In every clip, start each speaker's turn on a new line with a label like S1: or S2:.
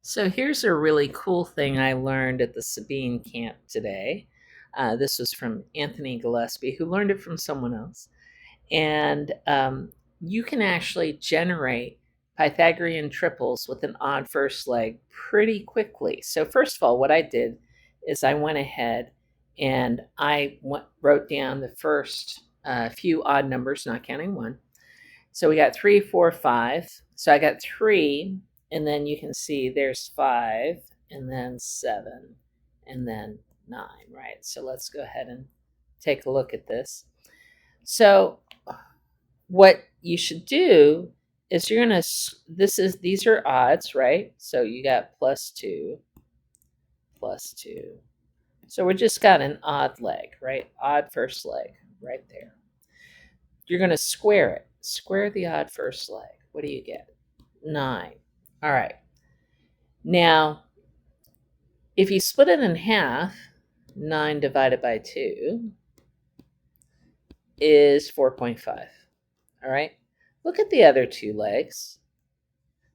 S1: So here's a really cool thing I learned at the Sabine camp today. This was from Anthony Gillespey, who learned it from someone else. And you can actually generate Pythagorean triples with an odd first leg pretty quickly. So first of all, what I did is I went ahead and wrote down the first few odd numbers, not counting one. So we got 3, 4, 5. So I got 3, and then you can see there's 5, and then 7, and then 9, right? So let's go ahead and take a look at this. So what you should do is you're going to, these are odds, right? So you got plus 2, plus 2. So we just got an odd leg, right? Odd first leg right there. You're going to square it. Square the odd first leg. What do you get? 9. All right. Now, if you split it in half, 9 divided by 2 is 4.5. All right. Look at the other two legs.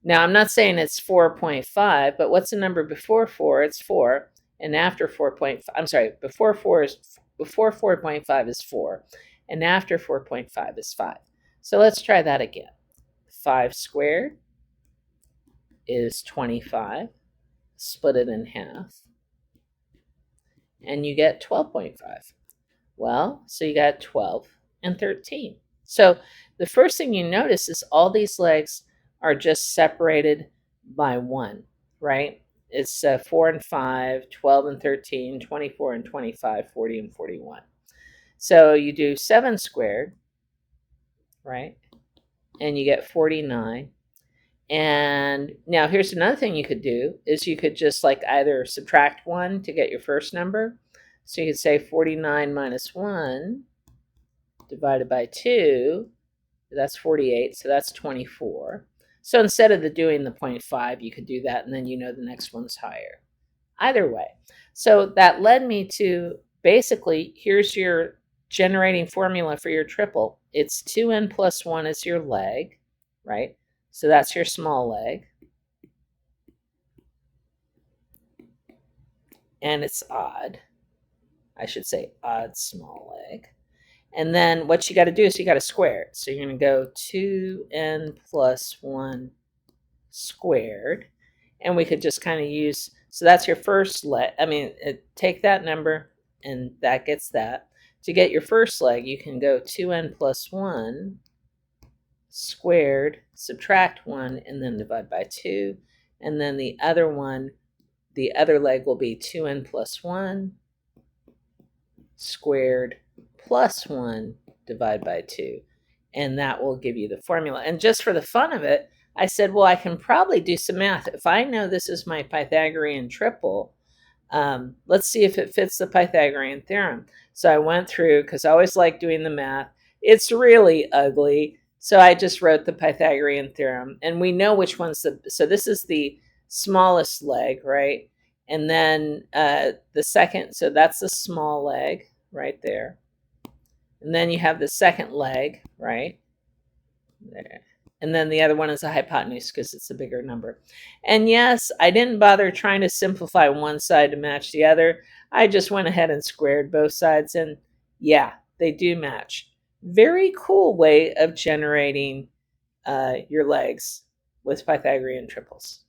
S1: Now, I'm not saying it's 4.5, but what's the number before 4? It's 4. And after 4.5, I'm sorry, before 4.5 is 4. And after 4.5 is 5. So let's try that again. 5 squared is 25. Split it in half. And you get 12.5. Well, so you got 12 and 13. So the first thing you notice is all these legs are just separated by 1, right? It's 4 and 5, 12 and 13, 24 and 25, 40 and 41. So you do 7 squared, right? And you get 49. And now here's another thing you could do is you could just like either subtract 1 to get your first number. So you could say 49 minus 1 divided by 2, that's 48, so that's 24. So instead of doing the 0.5, you could do that, and then you know the next one's higher. Either way. So that led me to basically, here's your generating formula for your triple. It's 2n plus 1 is your leg, right? So that's your small leg. And it's odd. I should say odd small leg. And then what you got to do is you got to square it. So you're going to go 2n plus 1 squared. And we could just kind of use, so that's your first leg. I mean, take that number and that gets that. To get your first leg, you can go 2n plus 1 squared, subtract 1, and then divide by 2. And then the other one, the other leg will be 2n plus 1 squared plus 1 divided by 2. And that will give you the formula. And just for the fun of it, I said, well, I can probably do some math. If I know this is my Pythagorean triple, let's see if it fits the Pythagorean theorem. So I went through, because I always like doing the math. It's really ugly. So I just wrote the Pythagorean theorem. And we know which one's so this is the smallest leg, right? And then the second, so that's the small leg right there. And then you have the second leg, right? There. And then the other one is a hypotenuse because it's a bigger number. And yes, I didn't bother trying to simplify one side to match the other. I just went ahead and squared both sides, and yeah, they do match. Very cool way of generating your legs with Pythagorean triples.